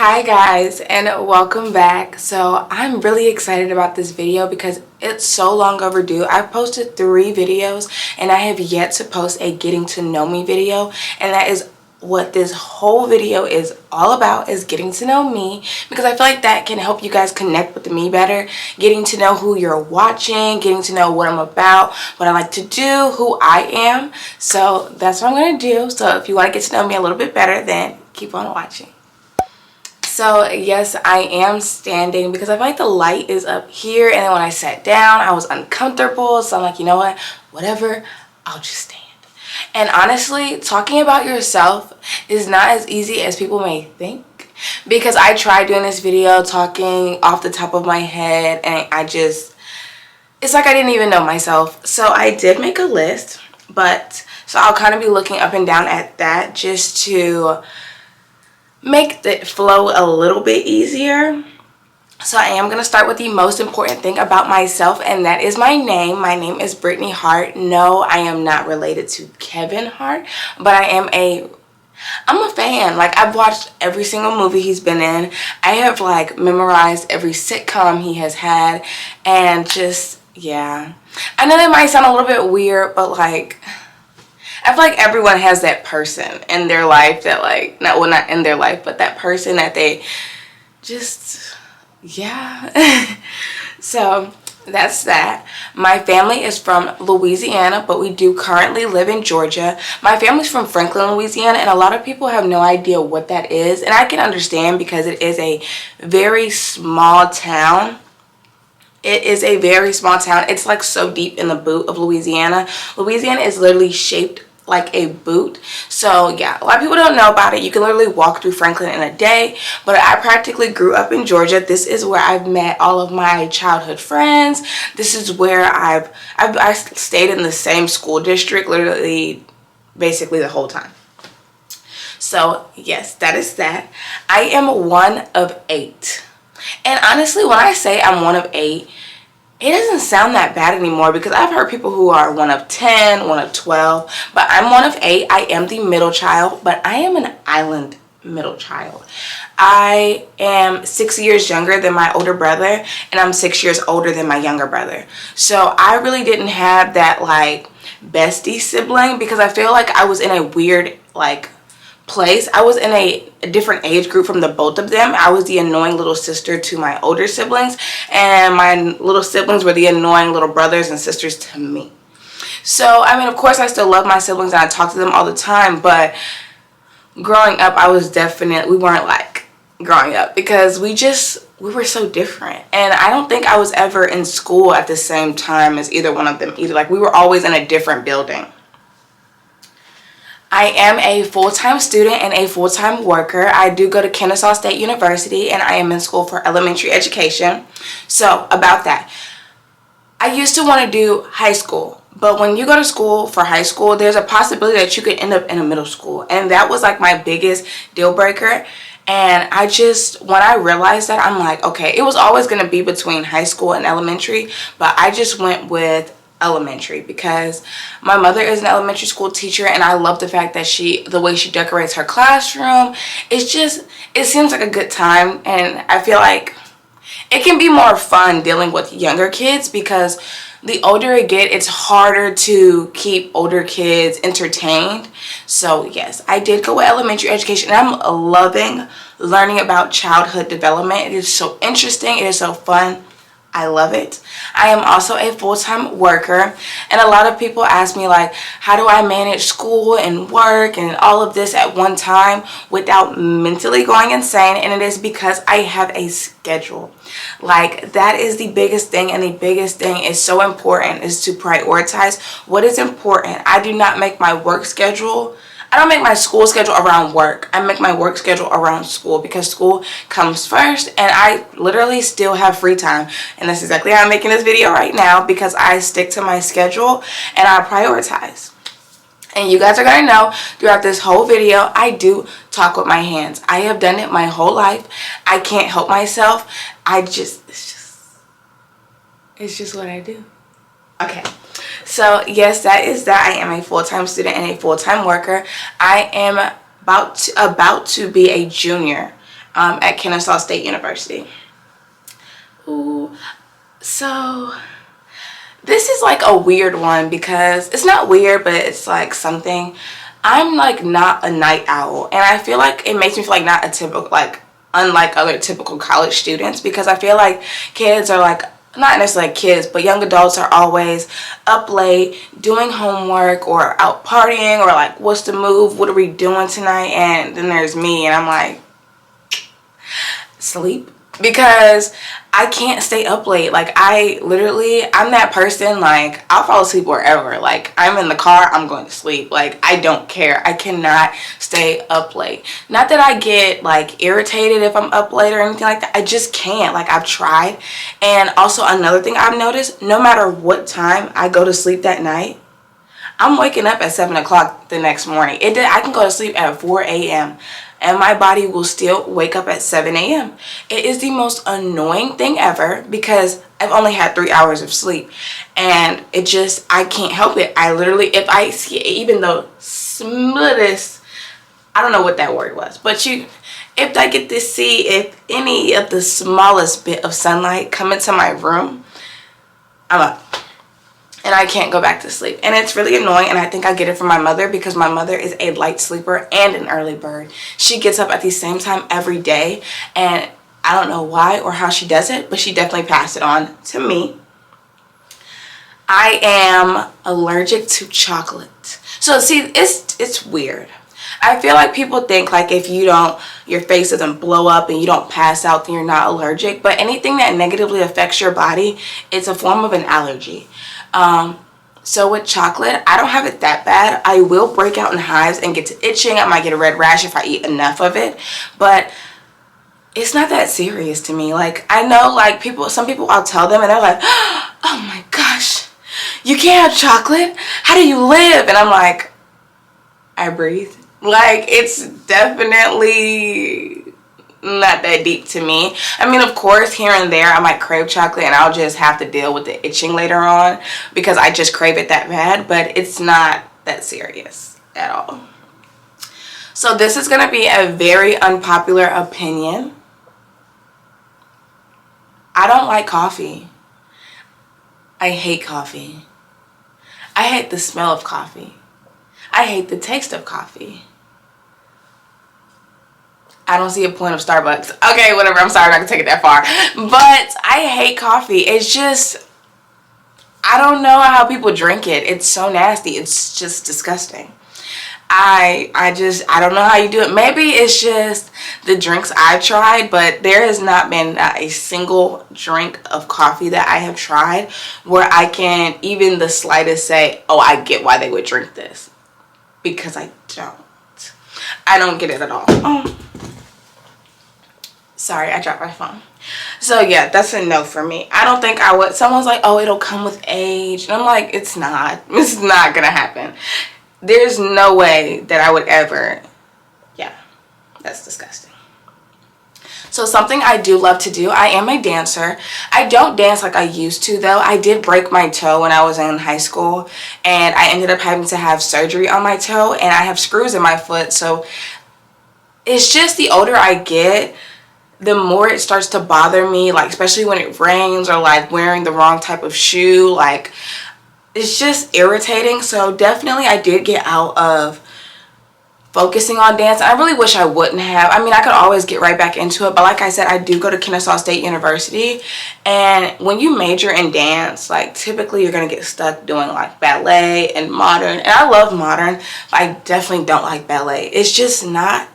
Hi guys, and welcome back. So I'm really excited about this video because it's so long overdue. I've posted 3 videos and I have yet to post a getting to know me video, and that is what this whole video is all about, is getting to know me, because I feel like that can help you guys connect with me better, getting to know who you're watching, getting to know what I'm about, what I like to do, who I am. So that's what I'm going to do. So if you want to get to know me a little bit better, then keep on watching. So yes, I am standing because I feel like the light is up here, and then when I sat down I was uncomfortable, so I'm like, you know what, whatever, I'll just stand. And honestly, talking about yourself is not as easy as people may think, because I tried doing this video talking off the top of my head and it's like I didn't even know myself. So I did make a list, so I'll kind of be looking up and down at that just to make the flow a little bit easier. So I am going to start with the most important thing about myself, and that is my name. My name is Brittany Hart. No, I am not related to Kevin Hart, but I'm a fan. Like, I've watched every single movie he's been in. I have like memorized every sitcom he has had, and just, yeah. I know that might sound a little bit weird, but like, I feel like everyone has that person in their life that, like, not in their life, but that person that they just, yeah. So that's that. My family is from Louisiana, but we do currently live in Georgia. My family's from Franklin, Louisiana, and a lot of people have no idea what that is. And I can understand, because it is a very small town. It is a very small town. It's like so deep in the boot of Louisiana. Louisiana is literally shaped like a boot. So yeah, a lot of people don't know about it. You can literally walk through Franklin in a day, but I practically grew up in Georgia. This is where I've met all of my childhood friends. This is where I stayed in the same school district literally basically the whole time. So yes, that is that. I am one of 8. And honestly, when I say I'm one of 8, it doesn't sound that bad anymore, because I've heard people who are one of 10, one of 12, but I'm one of 8. I am the middle child, but I am an island middle child. I am 6 years younger than my older brother, and I'm 6 years older than my younger brother. So I really didn't have that like bestie sibling, because I feel like I was in a weird like place. I was in a different age group from the both of them. I was the annoying little sister to my older siblings, and my little siblings were the annoying little brothers and sisters to me. So I mean, of course I still love my siblings and I talk to them all the time, but growing up we weren't like growing up, because we were so different. And I don't think I was ever in school at the same time as either one of them either. Like, we were always in a different building. I am a full-time student and a full-time worker. I do go to Kennesaw State University, and I am in school for elementary education. So about that, I used to want to do high school, but when you go to school for high school, there's a possibility that you could end up in a middle school, and that was like my biggest deal breaker. And when I realized that, I'm like, okay, it was always going to be between high school and elementary, but I just went with elementary because my mother is an elementary school teacher, and I love the fact that the way she decorates her classroom. It seems like a good time, and I feel like it can be more fun dealing with younger kids, because the older you get, it's harder to keep older kids entertained. So yes, I did go with elementary education, and I'm loving learning about childhood development. It is so interesting. It is so fun. I love it. I am also a full-time worker, and a lot of people ask me, like, how do I manage school and work and all of this at one time without mentally going insane? And it is because I have a schedule. Like, that is the biggest thing, and the biggest thing is so important, is to prioritize what is important. I do not make my work schedule. I don't make my school schedule around work. I make my work schedule around school, because school comes first, and I literally still have free time. And that's exactly how I'm making this video right now, because I stick to my schedule and I prioritize. And you guys are going to know throughout this whole video, I do talk with my hands. I have done it my whole life. I can't help myself. It's just what I do. Okay. So yes, that is that. I am a full-time student and a full-time worker. I am about to be a junior at Kennesaw State University. Ooh, so this is like a weird one because it's not weird, but it's like something. I'm like not a night owl, and I feel like it makes me feel like not a typical, like unlike other typical college students, because I feel like kids are like, not necessarily kids, but young adults are always up late doing homework or out partying, or like, what's the move, what are we doing tonight? And then there's me, and I'm like, sleep, because I can't stay up late. Like, I'm that person, like, I'll fall asleep wherever. Like, I'm in the car, I'm going to sleep. Like, I don't care. I cannot stay up late. Not that I get like irritated if I'm up late or anything like that. I just can't. Like, I've tried. And also another thing I've noticed, no matter what time I go to sleep that night, I'm waking up at 7 o'clock the next morning. I can go to sleep at 4 a.m. and my body will still wake up at 7 a.m. It is the most annoying thing ever because I've only had 3 hours of sleep. And I can't help it. I literally, if I see even the smallest, I don't know what that word was, but if I get to see if any of the smallest bit of sunlight come into my room, I'm up. And I can't go back to sleep. And it's really annoying, and I think I get it from my mother because my mother is a light sleeper and an early bird. She gets up at the same time every day, and I don't know why or how she does it, but she definitely passed it on to me. I am allergic to chocolate. So see, it's weird. I feel like people think like if your face doesn't blow up and you don't pass out, then you're not allergic. But anything that negatively affects your body, it's a form of an allergy. So with chocolate, I don't have it that bad. I will break out in hives and get to itching. I might get a red rash if I eat enough of it, but it's not that serious to me. Like, I know like some people I'll tell them and they're like, oh my gosh, you can't have chocolate? How do you live? And I'm like, I breathe. Like, it's definitely not that deep to me. I mean, of course, here and there I might crave chocolate and I'll just have to deal with the itching later on because I just crave it that bad, but it's not that serious at all. So this is going to be a very unpopular opinion. I don't like coffee. I hate coffee. I hate the smell of coffee. I hate the taste of coffee. I don't see a point of Starbucks. Okay, whatever. I'm sorry, I'm not going to take it that far. But I hate coffee. It's just, I don't know how people drink it. It's so nasty. It's just disgusting. I don't know how you do it. Maybe it's just the drinks I've tried, but there has not been a single drink of coffee that I have tried where I can even the slightest say, oh, I get why they would drink this. Because I don't. I don't get it at all. Oh. Sorry, I dropped my phone. So yeah, that's a no for me. I don't think I would. Someone's like, oh, it'll come with age. And I'm like, it's not. It's not gonna happen. There's no way that I would ever. Yeah, that's disgusting. So something I do love to do, I am a dancer. I don't dance like I used to though. I did break my toe when I was in high school, and I ended up having to have surgery on my toe, and I have screws in my foot. So it's just the older I get, the more it starts to bother me, like especially when it rains or like wearing the wrong type of shoe. Like, it's just irritating. So definitely I did get out of focusing on dance. I really wish I wouldn't have. I mean, I could always get right back into it, but like I said, I do go to Kennesaw State University, and when you major in dance, like typically you're gonna get stuck doing like ballet and modern, and I love modern, but I definitely don't like ballet. It's just not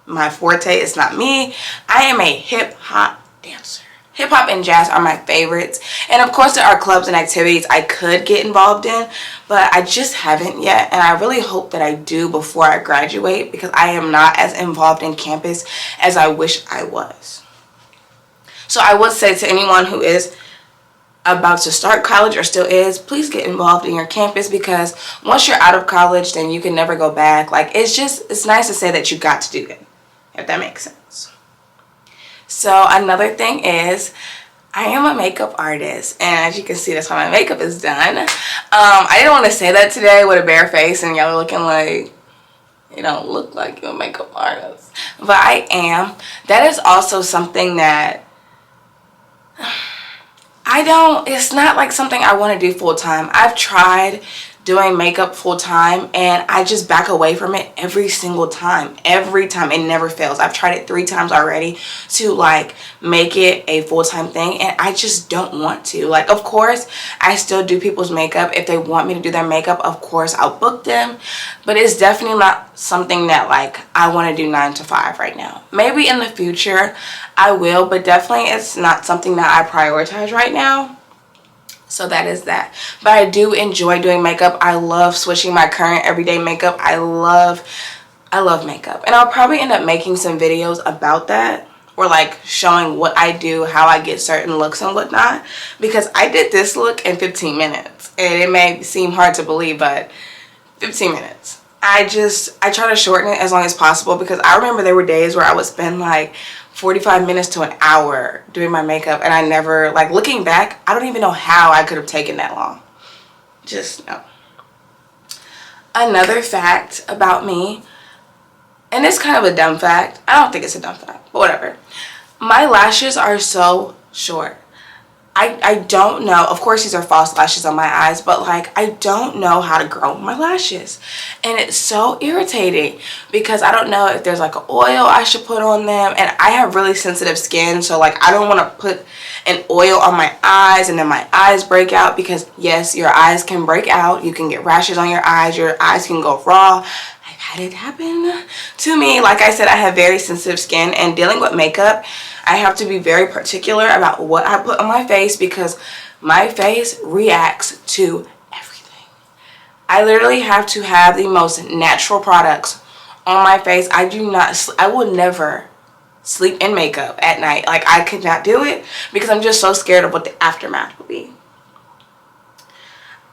my forte. It's not me. I am a hip-hop dancer. Hip-hop and jazz are my favorites, and of course there are clubs and activities I could get involved in, but I just haven't yet, and I really hope that I do before I graduate because I am not as involved in campus as I wish I was. So I would say to anyone who is about to start college or still is, please get involved in your campus, because once you're out of college, then you can never go back. Like, it's nice to say that you got to do it, if that makes sense. So another thing is, I am a makeup artist, and as you can see, that's why my makeup is done. I didn't want to say that today with a bare face and y'all are looking like, You don't look like you're a makeup artist. But I am. That is also something that it's not like something I want to do full time. I've tried doing makeup full time and I just back away from it every single time. Every time. It never fails. I've tried it 3 times already to like make it a full-time thing, and I just don't want to. Like, of course I still do people's makeup. If they want me to do their makeup, of course I'll book them, but it's definitely not something that like I want to do 9 to 5 right now. Maybe in the future I will, but definitely it's not something that I prioritize right now. So that is that. But I do enjoy doing makeup. I love switching my current everyday makeup. I love makeup. And I'll probably end up making some videos about that, or like showing what I do, how I get certain looks and whatnot. Because I did this look in 15 minutes. And it may seem hard to believe, but 15 minutes. I try to shorten it as long as possible, because I remember there were days where I would spend like 45 minutes to an hour doing my makeup, and I never, like, looking back, I don't even know how I could have taken that long. Just no. Another fact about me, and it's kind of a dumb fact. I don't think it's a dumb fact, but whatever. My lashes are so short. I don't know. Of course, these are false lashes on my eyes, but like I don't know how to grow my lashes. And it's so irritating because I don't know if there's like an oil I should put on them. And I have really sensitive skin, so like I don't want to put an oil on my eyes and then my eyes break out, because yes, your eyes can break out. You can get rashes on your eyes can go raw. I've had it happen to me. Like I said, I have very sensitive skin, and dealing with makeup, I have to be very particular about what I put on my face, because my face reacts to everything. I literally have to have the most natural products on my face. I will never sleep in makeup at night. Like, I could not do it because I'm just so scared of what the aftermath will be.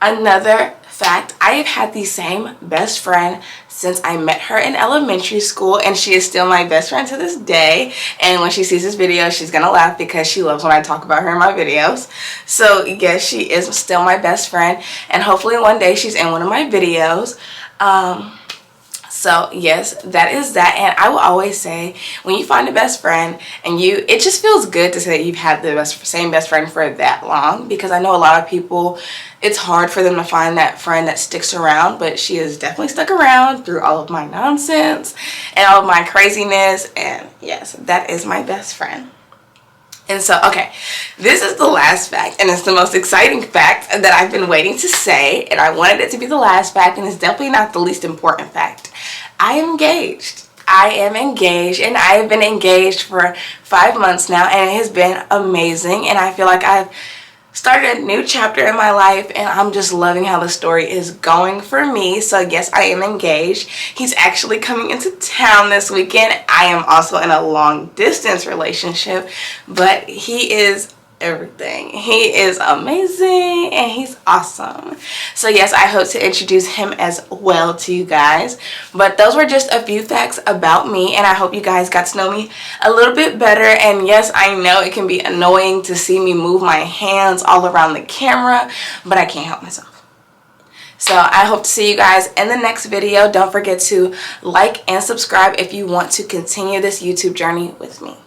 Another fact, I have had the same best friend since I met her in elementary school, and she is still my best friend to this day. And when she sees this video, she's gonna laugh because she loves when I talk about her in my videos. So yes, she is still my best friend, and hopefully one day she's in one of my videos. So yes, that is that. And I will always say, when you find a best friend and it just feels good to say that you've had the same best friend for that long, because I know a lot of people, it's hard for them to find that friend that sticks around, but she has definitely stuck around through all of my nonsense and all of my craziness. And yes, that is my best friend. And so, okay, this is the last fact, and it's the most exciting fact that I've been waiting to say, and I wanted it to be the last fact, and it's definitely not the least important fact. I am engaged. I am engaged, and I have been engaged for 5 months now, and it has been amazing, and I feel like I've started a new chapter in my life, and I'm just loving how the story is going for me. So yes, I am engaged. He's actually coming into town this weekend. I am also in a long distance relationship, but he is everything. He is amazing and he's awesome. So yes, I hope to introduce him as well to you guys. But those were just a few facts about me, and I hope you guys got to know me a little bit better. And yes, I know it can be annoying to see me move my hands all around the camera, but I can't help myself. So I hope to see you guys in the next video. Don't forget to like and subscribe if you want to continue this YouTube journey with me.